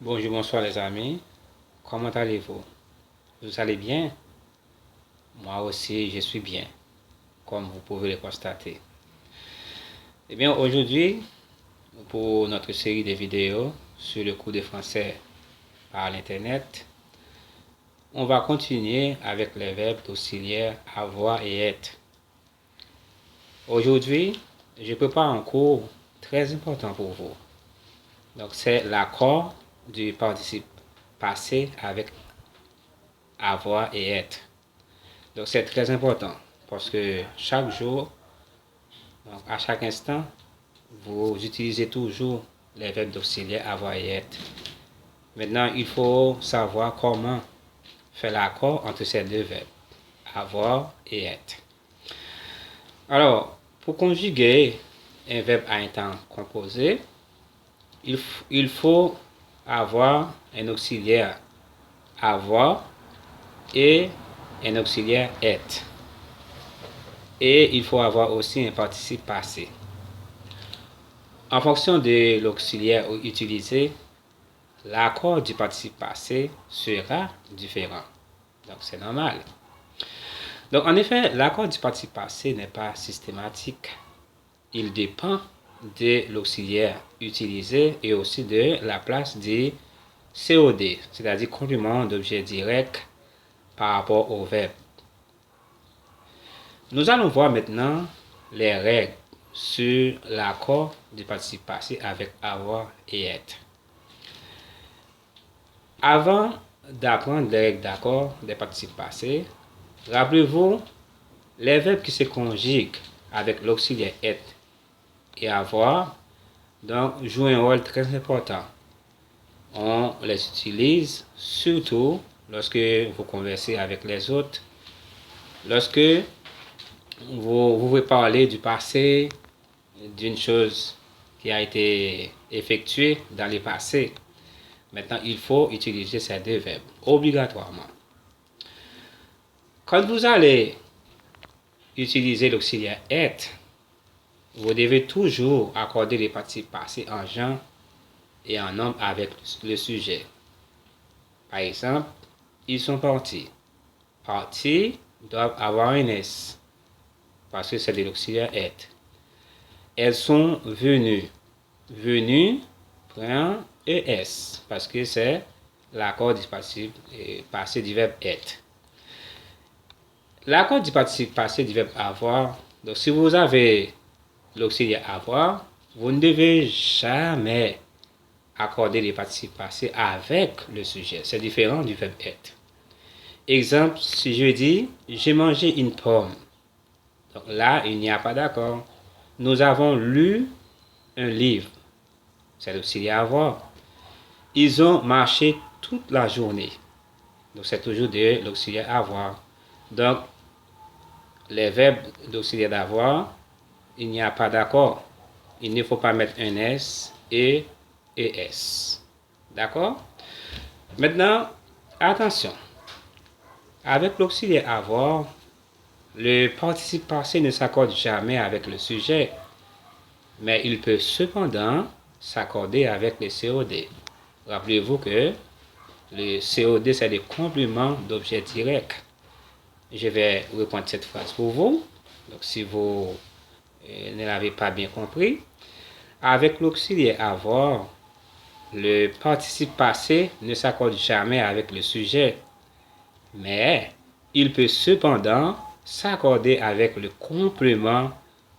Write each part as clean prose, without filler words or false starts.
Bonjour, bonsoir les amis. Comment allez-vous? Vous allez bien? Moi aussi, je suis bien, comme vous pouvez le constater. Eh bien, aujourd'hui, pour notre série de vidéos sur le cours de français par l'Internet, on va continuer avec les verbes auxiliaires avoir et être. Aujourd'hui, je prépare un cours très important pour vous. Donc, c'est l'accord du participe passé avec avoir et être. Donc c'est très important parce que chaque jour, donc à chaque instant, vous utilisez toujours les verbes d'auxiliaire avoir et être. Maintenant, il faut savoir comment faire l'accord entre ces deux verbes, avoir et être. Alors, pour conjuguer un verbe à un temps composé, il faut avoir un auxiliaire avoir et un auxiliaire être. Et il faut avoir aussi un participe passé. En fonction de l'auxiliaire utilisé, l'accord du participe passé sera différent. Donc c'est normal. Donc en effet, l'accord du participe passé n'est pas systématique. Il dépend de l'auxiliaire utilisé et aussi de la place du COD, c'est-à-dire complément d'objet direct par rapport au verbe. Nous allons voir maintenant les règles sur l'accord du participe passé avec avoir et être. Avant d'apprendre les règles d'accord des participes passés, rappelez-vous, les verbes qui se conjuguent avec l'auxiliaire être et avoir donc, jouent un rôle très important. On les utilise surtout lorsque vous conversez avec les autres, lorsque vous voulez parler du passé, d'une chose qui a été effectuée dans le passé. Maintenant, il faut utiliser ces deux verbes obligatoirement. Quand vous allez utiliser l'auxiliaire être, vous devez toujours accorder les participes passés en genre et en nombre avec le sujet. Par exemple, ils sont partis. Partis doivent avoir un S parce que c'est de l'auxiliaire être. Elles sont venues. Venues prend ES parce que c'est l'accord du participe passé du verbe être. L'accord du participe passé du verbe avoir, donc si vous avez l'auxiliaire avoir, vous ne devez jamais accorder les participes passés avec le sujet. C'est différent du verbe être. Exemple, si je dis j'ai mangé une pomme, donc là il n'y a pas d'accord. Nous avons lu un livre, c'est l'auxiliaire avoir. Ils ont marché toute la journée. Donc, c'est toujours de l'auxiliaire avoir. Donc, les verbes d'auxiliaire d'avoir, il n'y a pas d'accord. Il ne faut pas mettre un S et ES. D'accord? Maintenant, attention. Avec l'auxiliaire avoir, le participe passé ne s'accorde jamais avec le sujet, mais il peut cependant s'accorder avec le COD. Rappelez-vous que le COD, c'est le complément d'objet direct. Je vais reprendre cette phrase pour vous. Donc, si vous ne l'avez pas bien compris, avec l'auxiliaire avoir, le participe passé ne s'accorde jamais avec le sujet, mais il peut cependant s'accorder avec le complément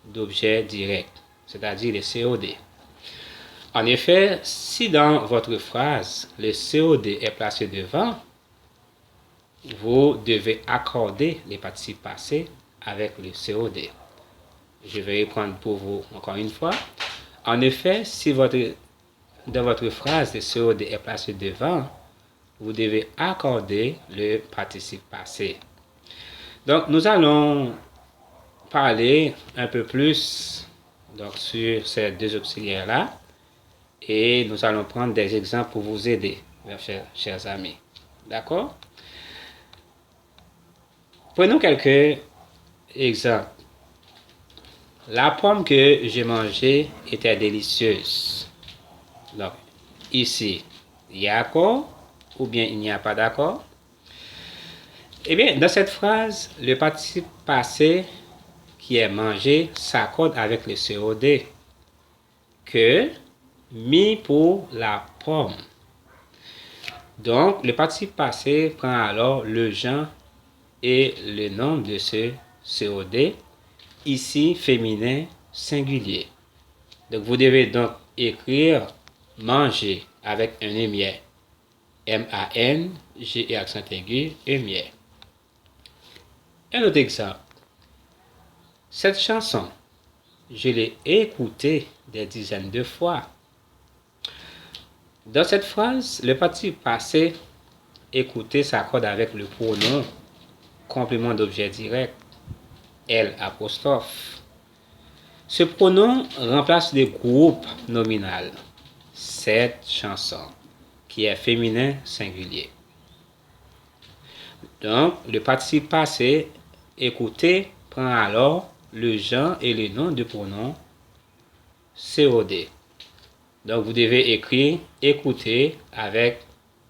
d'objet direct, c'est-à-dire le COD. En effet, si dans votre phrase, le COD est placé devant, vous devez accorder les participes passés avec le COD. Je vais reprendre pour vous encore une fois. En effet, si dans votre phrase, le COD est placé devant, vous devez accorder le participe passé. Donc, nous allons parler un peu plus donc, sur ces deux auxiliaires-là. Et nous allons prendre des exemples pour vous aider, mes chers amis. D'accord? Prenons quelques exemples. La pomme que j'ai mangée était délicieuse. Donc, ici, Il y a accord ou bien il n'y a pas d'accord? Eh bien, dans cette phrase, le participe passé qui est mangé s'accorde avec le COD. Que, mis pour la pomme. Donc, le participe passé prend alors le genre et le nom de ce COD, ici féminin singulier. Donc, vous devez donc écrire manger avec un émier. M-A-N-G et accent aigu, émier. Un autre exemple. Cette chanson, je l'ai écoutée des dizaines de fois. Dans cette phrase, le participe passé écouter s'accorde avec le pronom complément d'objet direct, L apostrophe. Ce pronom remplace le groupe nominal, cette chanson, qui est féminin singulier. Donc, le participe passé écouter prend alors le genre et le nom du pronom COD. Donc, vous devez écrire écouter avec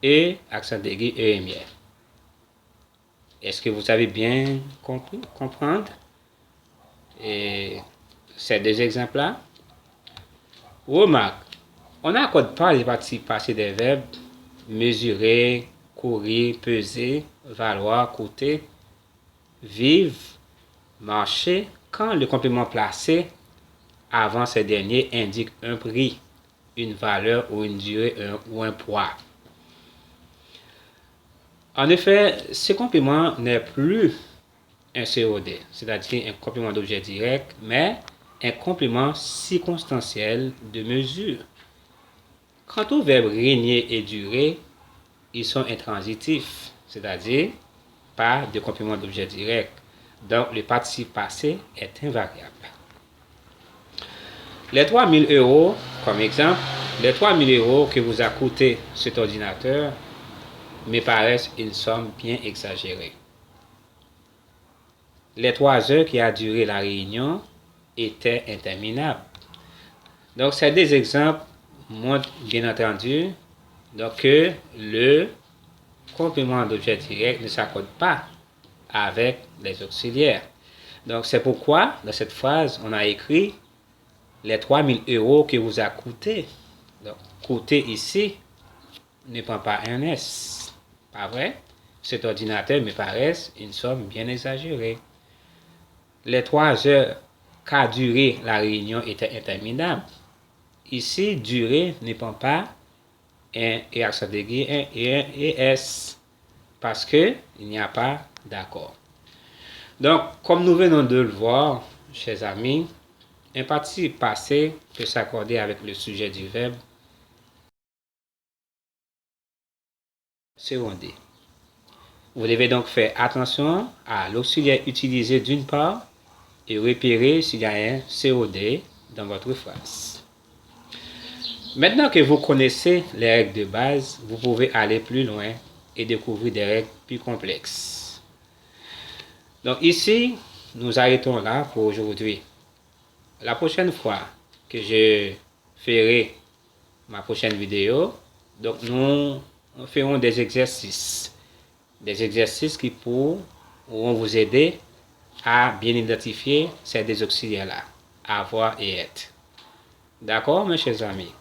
E, accent aigu et émier. Est-ce que vous avez bien compris, comprendre ces deux exemples-là? Remarque, on n'accorde pas les participes passés des verbes mesurer, courir, peser, valoir, coûter, vivre, marcher, quand le complément placé avant ces derniers indique un prix, une valeur ou une durée ou un poids. En effet, ce complément n'est plus un COD, c'est-à-dire un complément d'objet direct, mais un complément circonstanciel de mesure. Quant aux verbes régner et durer, ils sont intransitifs, c'est-à-dire pas de complément d'objet direct. Donc, le participe passé est invariable. Les 3 000 euros, comme exemple, les 3 000 euros que vous a coûté cet ordinateur me paraissent une somme bien exagérée. Les 3 heures qui a duré la réunion étaient interminables. Donc, ces deux exemples montrent bien entendu donc, que le complément d'objet direct ne s'accorde pas avec les auxiliaires. Donc, c'est pourquoi, dans cette phrase, on a écrit les 3 000 euros que vous a coûté. Donc, coûter ici ne prend pas un S. Pas vrai? Cet ordinateur me paraît une somme bien exagérée. Les 3 heures qu'a duré la réunion étaient interminables. Ici, durée ne prend pas un et accent aigu et un ES parce qu'il n'y a pas d'accord. Donc, comme nous venons de le voir, chers amis, un participe passé peut s'accorder avec le sujet du verbe secondé. Vous devez donc faire attention à l'auxiliaire utilisé d'une part et repérer s'il y a un COD dans votre phrase. Maintenant que vous connaissez les règles de base, vous pouvez aller plus loin et découvrir des règles plus complexes. Donc ici, nous arrêtons là pour aujourd'hui. La prochaine fois que je ferai ma prochaine vidéo, donc nous ferons des exercices qui pourront vous aider à bien identifier ces deux auxiliaires-là, avoir et être. D'accord, mes chers amis?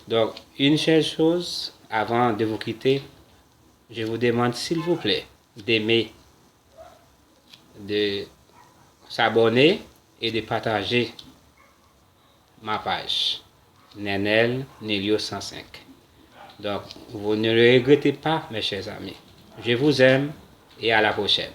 Donc, une seule chose, avant de vous quitter, je vous demande s'il vous plaît d'aimer, de s'abonner et de partager ma page Nenel Nélio 105. Donc, vous ne le regrettez pas, mes chers amis. Je vous aime et à la prochaine.